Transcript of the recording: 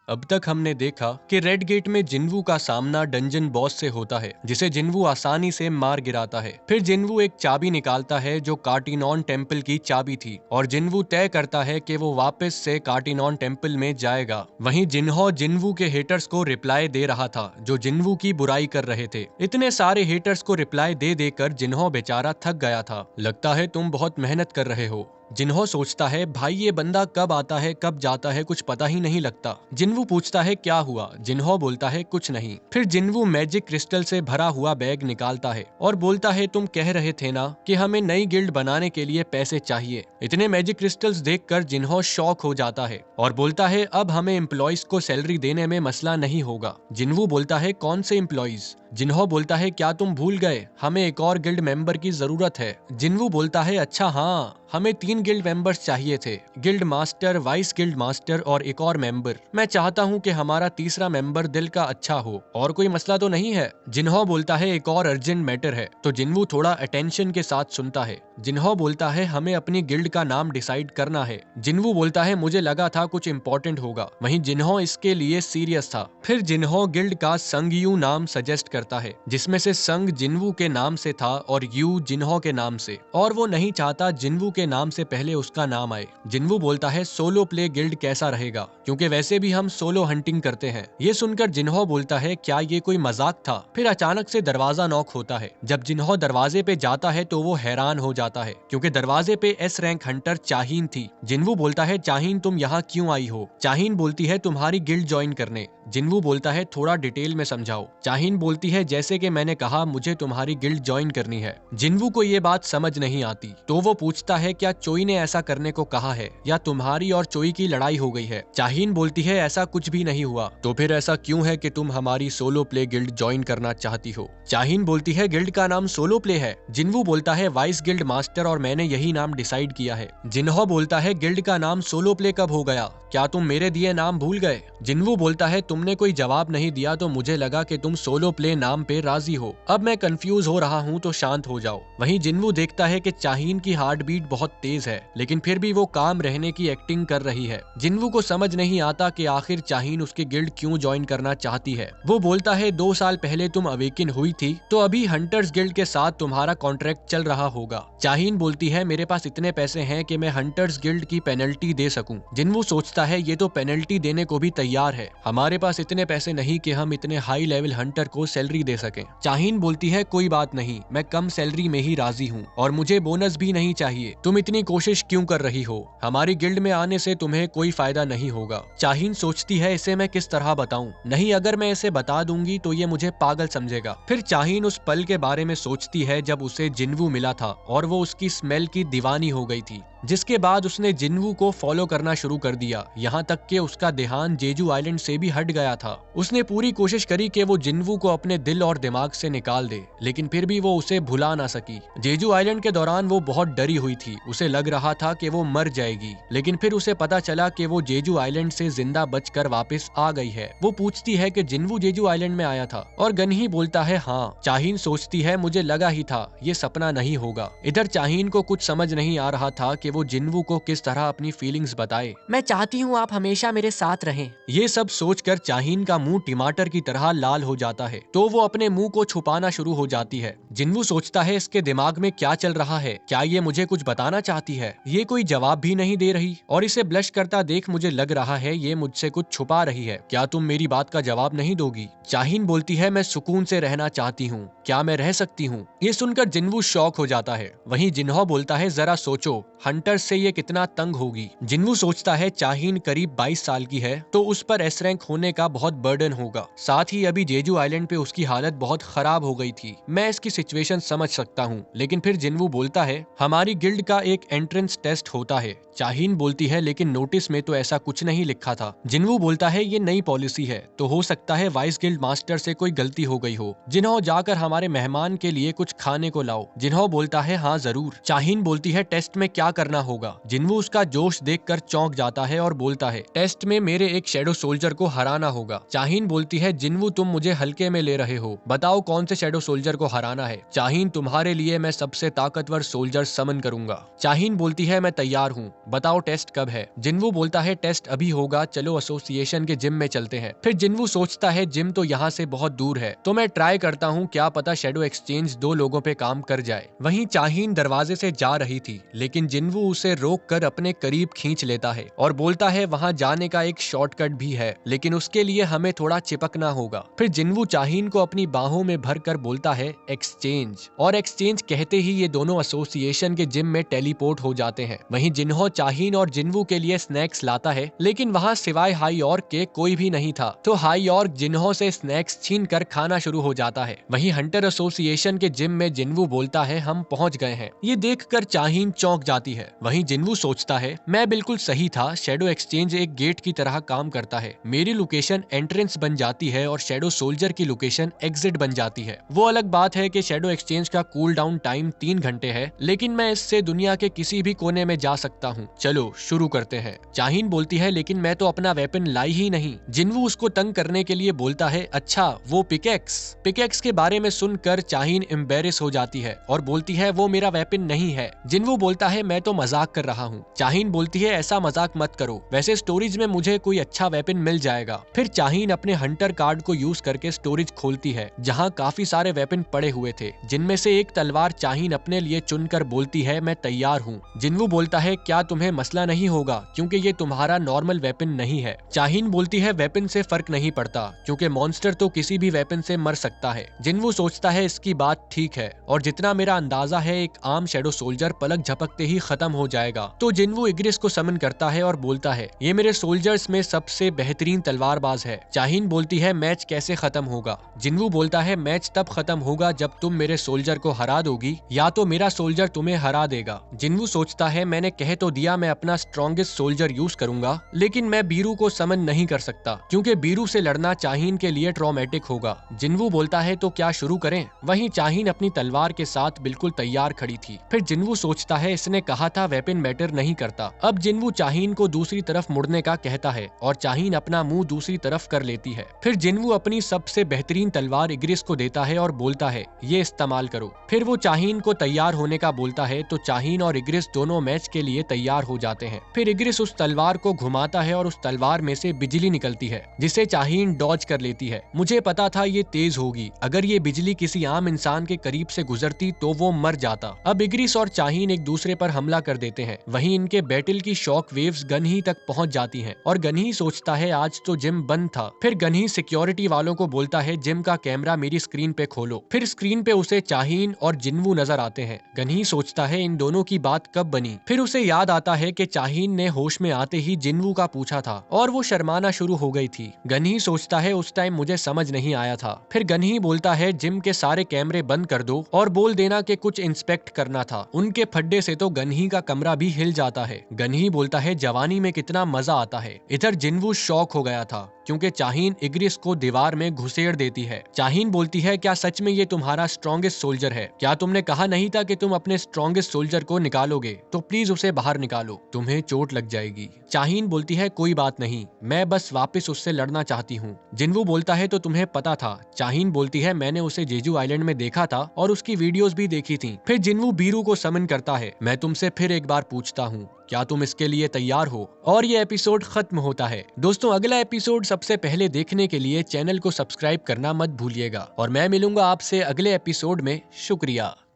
अब तक हमने देखा कि रेड गेट में जिन्वू का सामना डंजन बॉस से होता है, जिसे जिन्वू आसानी से मार गिराता है। फिर जिन्वू एक चाबी निकालता है जो कार्टिनॉन टेम्पल की चाबी थी, और जिन्वू तय करता है कि वो वापस से कार्टिनॉन टेम्पल में जाएगा। वहीं जिन्हो जिन्वू के हेटर्स को रिप्लाई दे रहा था जो जिन्वू की बुराई कर रहे थे। इतने सारे हेटर्स को रिप्लाई दे देकर जिन्हो बेचारा थक गया था। लगता है तुम बहुत मेहनत कर रहे हो। जिन्हो सोचता है भाई ये बंदा कब आता है कब जाता है कुछ पता ही नहीं लगता। जिन्वू पूछता है क्या हुआ। जिन्हो बोलता है कुछ नहीं। फिर जिन्वू मैजिक क्रिस्टल से भरा हुआ बैग निकालता है और बोलता है तुम कह रहे थे ना कि हमें नई गिल्ड बनाने के लिए पैसे चाहिए। इतने मैजिक क्रिस्टल्स देखकर जिन्हो शॉक हो जाता है और बोलता है अब हमें एम्प्लॉइज को सैलरी देने में मसला नहीं होगा। जिन्वू बोलता है कौन से एम्प्लॉइज। जिन्हो बोलता है क्या तुम भूल गए हमें एक और गिल्ड मेंबर की जरूरत है। जिन्वू बोलता है अच्छा हाँ हमें 3 गिल्ड मेंबर्स चाहिए थे, guild master, vice guild master और एक और मेंबर। मैं चाहता हूँ कि हमारा तीसरा मेंबर दिल का अच्छा हो। और कोई मसला तो नहीं है। जिन्हो बोलता है एक और अर्जेंट मैटर है। तो जिन्वू थोड़ा अटेंशन के साथ सुनता है। जिन्हो बोलता है हमें अपनी गिल्ड का नाम डिसाइड करना है। जिन्वू बोलता है मुझे लगा था कुछ इम्पोर्टेंट होगा। वहीं जिन्हो इसके लिए सीरियस था। फिर जिन्हो गिल्ड का संग यू नाम सजेस्ट करता है, जिसमें से संग जिन्वू के नाम से था और यू जिन्हो के नाम से, और वो नहीं चाहता जिन्वू के नाम से पहले उसका नाम आए। जिन्वू बोलता है सोलो प्ले गिल्ड कैसा रहेगा, क्योंकि वैसे भी हम सोलो हंटिंग करते हैं। ये सुनकर जिन्हो बोलता है क्या ये कोई मजाक था। फिर अचानक से दरवाजा नॉक होता है। जब जिन्हो दरवाजे पे जाता है तो वो हैरान हो जाता है, क्योंकि दरवाजे पे एस रैंक हंटर चाहीन थी। जिन्वू बोलता है चाहीन तुम यहाँ क्यों आई हो। चाहीन बोलती है तुम्हारी गिल्ड ज्वाइन करने। जिन्वू बोलता है थोड़ा डिटेल में समझाओ। चाहीन बोलती है जैसे कि मैंने कहा मुझे तुम्हारी गिल्ड ज्वाइन करनी है। जिन्वू को ये बात समझ नहीं आती, तो वो पूछता है क्या चोई ने ऐसा करने को कहा है या तुम्हारी और चोई की लड़ाई हो गई है। चाहीन बोलती है ऐसा कुछ भी नहीं हुआ। तो फिर ऐसा क्यों है कि तुम हमारी सोलो प्ले गिल्ड ज्वाइन करना चाहती हो। चाहीन बोलती है गिल्ड का नाम सोलो प्ले है। जिन्वू बोलता है वाइस गिल्ड मास्टर और मैंने यही नाम डिसाइड किया है। जिन्हो बोलता है गिल्ड का नाम सोलो प्ले कब हो गया, क्या तुम मेरे दिए नाम भूल गए। जिन्वू बोलता है तुमने कोई जवाब नहीं दिया तो मुझे लगा कि तुम सोलो प्ले नाम पे राजी हो। अब मैं कंफ्यूज हो रहा हूँ तो शांत हो जाओ। वहीं जिन्वू देखता है कि चाहीन की हार्ट बीट बहुत तेज है, लेकिन फिर भी वो काम रहने की एक्टिंग कर रही है। जिन्वू को समझ नहीं आता कि आखिर चाहीन उसकी गिल्ड क्यों ज्वाइन करना चाहती है। वो बोलता है 2 साल पहले तुम अवेकिन हुई थी तो अभी हंटर्स गिल्ड के साथ तुम्हारा कॉन्ट्रैक्ट चल रहा होगा। चाहीन बोलती है मेरे पास इतने पैसे हैं कि मैं हंटर्स गिल्ड की पेनल्टी दे सकूं। जिन्वू सोचता है ये तो पेनल्टी देने को भी तैयार है, हमारे पास इतने पैसे नहीं कि हम इतने हाई लेवल हंटर को सैलरी दे सकें। चाहीन बोलती है कोई बात नहीं, मैं कम सैलरी में ही राजी हूँ और मुझे बोनस भी नहीं चाहिए। तुम इतनी कोशिश क्यों कर रही हो, हमारी गिल्ड में आने से तुम्हें कोई फायदा नहीं होगा। चाहीन सोचती है इसे मैं किस तरह बताऊं, नहीं अगर मैं इसे बता दूंगी तो ये मुझे पागल समझेगा। फिर चाहीन उस पल के बारे में सोचती है जब उसे जिन्वू मिला था और वो उसकी स्मेल की दीवानी हो गई थी, जिसके बाद उसने जिन्वू को फॉलो करना शुरू कर दिया। यहाँ तक कि उसका ध्यान जेजू आइलैंड से भी हट गया था। उसने पूरी कोशिश करी कि वो जिन्वू को अपने दिल और दिमाग से निकाल दे, लेकिन फिर भी वो उसे भुला ना सकी। जेजू आइलैंड के दौरान वो बहुत डरी हुई थी। उसे लग रहा था कि वो मर जाएगी, लेकिन फिर उसे पता चला कि वो जेजू आइलैंड से जिंदा बचकर वापस आ गई है। वो पूछती है कि जिन्वू जेजू आइलैंड में आया था और गनही बोलता है हाँ। चाहीन सोचती है मुझे लगा ही था ये सपना नहीं होगा। इधर चाहीन को कुछ समझ नहीं आ रहा था कि वो जिन्वू को किस तरह अपनी फीलिंग्स बताए। मैं चाहती हूँ आप हमेशा मेरे साथ रहें। ये सब सोचकर चाहीन का मुंह टमाटर की तरह लाल हो जाता है, तो वो अपने मुंह को छुपाना शुरू हो जाती है। जिन्वू सोचता है इसके दिमाग में क्या चल रहा है, क्या ये मुझे कुछ बताना चाहती है। ये कोई जवाब भी नहीं दे रही और इसे ब्लश करता देख मुझे लग रहा है ये मुझसे कुछ छुपा रही है। क्या तुम मेरी बात का जवाब नहीं दोगी। चाहीन बोलती है मैं सुकून से रहना चाहती हूँ, क्या मैं रह सकती हूँ। ये सुनकर जिन्वू शॉक हो जाता है। वहीं जिन्हो बोलता है जरा सोचो हंटर से ये कितना तंग होगी। जिन्वू सोचता है चाहीन करीब 22 साल की है तो उस पर एस रैंक होने का बहुत बर्डन होगा, साथ ही अभी जेजू आइलैंड पे उसकी हालत बहुत खराब हो गई थी। मैं इसकी सिचुएशन समझ सकता हूँ। लेकिन फिर जिन्वू बोलता है हमारी गिल्ड का एक एंट्रेंस टेस्ट होता है। चाहीन बोलती है लेकिन नोटिस में तो ऐसा कुछ नहीं लिखा था। जिन्वू बोलता है ये नई पॉलिसी है तो हो सकता है वाइस गिल्ड मास्टर से कोई गलती हो गई हो। जिन्हो जाकर हमारे मेहमान के लिए कुछ खाने को लाओ। जिन्हो बोलता है हाँ जरूर। चाहीन बोलती है टेस्ट में क्या करना होगा। जिन्वू उसका जोश देखकर चौंक जाता है और बोलता है टेस्ट में मेरे एक शैडो सोल्जर को हराना होगा। चाहीन बोलती है जिन्वू तुम मुझे हल्के में ले रहे हो, बताओ कौन से शैडो सोल्जर को हराना है। चाहीन तुम्हारे लिए मैं सबसे ताकतवर सोल्जर समन करूंगा। चाहीन बोलती है मैं तैयार हूँ, बताओ टेस्ट कब है। जिन्वू बोलता है टेस्ट अभी होगा, चलो एसोसिएशन के जिम में चलते हैं। फिर जिन्वू सोचता है जिम तो यहाँ से बहुत दूर है, तो मैं ट्राई करता हूँ, क्या पता शैडो एक्सचेंज 2 लोगों पे काम कर जाए। वहीं चाहीन दरवाजे से जा रही थी, लेकिन जिन्वू उसे रोक कर अपने करीब खींच लेता है और बोलता है वहाँ जाने का एक शॉर्टकट भी है, लेकिन उसके लिए हमें थोड़ा चिपकना होगा। फिर जिन्वू चाहीन को अपनी बाहों में भर कर बोलता है एक्सचेंज, और एक्सचेंज कहते ही ये दोनों एसोसिएशन के जिम में टेलीपोर्ट हो जाते हैं। वहीं जिन्हो चाहीन और जिन्वू के लिए स्नैक्स लाता है, लेकिन वहाँ सिवाय हाई ऑर्क के कोई भी नहीं था, तो हाई ऑर्क जिन्हो से स्नैक्स छीन कर खाना शुरू हो जाता है। वहीं हंटर एसोसिएशन के जिम में जिन्वू बोलता है हम पहुंच गए हैं। ये देखकर चाहीन चौंक जाती है। वहीं जिन्वू सोचता है मैं बिल्कुल सही था, शैडो एक्सचेंज एक गेट की तरह काम करता है। मेरी लोकेशन एंट्रेंस बन जाती है और शैडो सोल्जर की लोकेशन एग्जिट बन जाती है। वो अलग बात है कि शैडो एक्सचेंज का कूल डाउन टाइम 3 घंटे है, लेकिन मैं इससे दुनिया के किसी भी कोने में जा सकता हूँ। चलो शुरू करते हैं। चाहीन बोलती है लेकिन मैं तो अपना वेपन लाई ही नहीं। जिन्वू उसको तंग करने के लिए बोलता है अच्छा वो पिकेक्स के बारे में सुनकर चाहीन एम्बेरेस हो जाती है और बोलती है वो मेरा वेपन नहीं है। जिन्वू बोलता है मैं तो मजाक कर रहा हूँ। चाहीन बोलती है ऐसा मजाक मत करो, वैसे स्टोरेज में मुझे कोई अच्छा वेपन मिल जाएगा। फिर चाहीन अपने हंटर कार्ड को यूज करके स्टोरेज खोलती है, जहाँ काफी सारे वेपन पड़े हुए थे, जिनमें से एक तलवार चाहीन अपने लिए चुनकर बोलती है मैं तैयार हूँ। जिन्वू बोलता है क्या तुम्हें मसला नहीं होगा, क्योंकि ये तुम्हारा नॉर्मल वेपन नहीं है। चाहीन बोलती है वेपन से फर्क नहीं पड़ता, क्योंकि मॉन्स्टर तो किसी भी वेपन से मर सकता है। जिन्वू सोचता है इसकी बात ठीक है, और जितना मेरा अंदाजा है एक आम शैडो सोल्जर पलक झपकते ही खत्म हो जाएगा। तो जिन्वू इग्रिस को समन करता है और बोलता है ये मेरे सोल्जर्स में सबसे बेहतरीन तलवारबाज है। चाहीन बोलती है मैच कैसे खत्म होगा। जिन्वू बोलता है मैच तब खत्म होगा जब तुम मेरे सोल्जर को हरा दोगी, या तो मेरा सोल्जर तुम्हें हरा देगा। जिन्वू सोचता है मैंने कह तो दिया मैं अपना स्ट्रॉन्गेस्ट सोल्जर यूज करूंगा, लेकिन मैं बीरू को समन नहीं कर सकता, क्योंकि बीरू से लड़ना चाहीन के लिए ट्रॉमेटिक होगा। जिन्वू बोलता है तो क्या शुरू करें। वहीं चाहीन अपनी तलवार के साथ बिल्कुल तैयार खड़ी थी। फिर जिन्वू सोचता है इसने कहा था वेपन मैटर नहीं करता। अब जिन्वू चाहीन को दूसरी तरफ मुड़ने का कहता है और चाहीन अपना मुंह दूसरी तरफ कर लेती है। फिर जिन्वू अपनी सबसे बेहतरीन तलवार इग्रिस को देता है और बोलता है ये इस्तेमाल करो। फिर वो चाहीन को तैयार होने का बोलता है, तो चाहीन और इग्रिस दोनों मैच के लिए तैयार हो जाते हैं। फिर इग्रिस उस तलवार को घुमाता है और उस तलवार में से बिजली निकलती है, जिसे चाहीन डॉज कर लेती है। मुझे पता था ये तेज होगी, अगर ये बिजली किसी आम इंसान के करीब से गुजरती तो वो मर जाता। अब इग्रिस और चाहीन एक दूसरे पर हमला कर देते हैं। वहीं इनके बैटल की शॉक वेव्स गनही तक पहुंच जाती हैं और गनही सोचता है आज तो जिम बंद था। फिर गनही सिक्योरिटी वालों को बोलता है जिम का कैमरा मेरी स्क्रीन पे खोलो। फिर स्क्रीन पे उसे चाहीन और जिन्वू नजर आते हैं। गनही सोचता है इन दोनों की बात कब बनी। फिर उसे याद आता है कि चाहीन ने होश में आते ही जिन्वू का पूछा था और वो शर्माना शुरू हो गई थी। गनही सोचता है उस टाइम मुझे समझ नहीं आया था। फिर गनही बोलता है जिम के सारे कैमरे बंद कर दो और बोल देना कि कुछ इंस्पेक्ट करना था। उनके फड्डे से तो गनही का कमरा भी हिल जाता है। गनही बोलता है जवानी में कितना मजा आता है। इधर जिन्वू शॉक हो गया था, क्योंकि चाहीन इग्रिस को दीवार में घुसेड़ देती है। चाहीन बोलती है क्या सच में ये तुम्हारा स्ट्रॉन्गेस्ट सोल्जर है? क्या तुमने कहा नहीं था कि तुम अपने स्ट्रॉन्गेस्ट सोल्जर को निकालोगे? तो प्लीज उसे बाहर निकालो, तुम्हें चोट लग जाएगी। चाहीन बोलती है कोई बात नहीं, मैं बस वापस उससे लड़ना चाहती हूँ। जिन्वू बोलता है तो तुम्हें पता था? चाहीन बोलती है मैंने उसे जेजू आइलैंड में देखा था और उसकी वीडियोस भी देखी थी। फिर जिन्वू बीरू को समन करता है। मैं तुमसे फिर एक बार पूछता हूँ, क्या तुम इसके लिए तैयार हो? और ये एपिसोड खत्म होता है। दोस्तों अगला एपिसोड सबसे पहले देखने के लिए चैनल को सब्सक्राइब करना मत भूलिएगा और मैं मिलूंगा आपसे अगले एपिसोड में। शुक्रिया।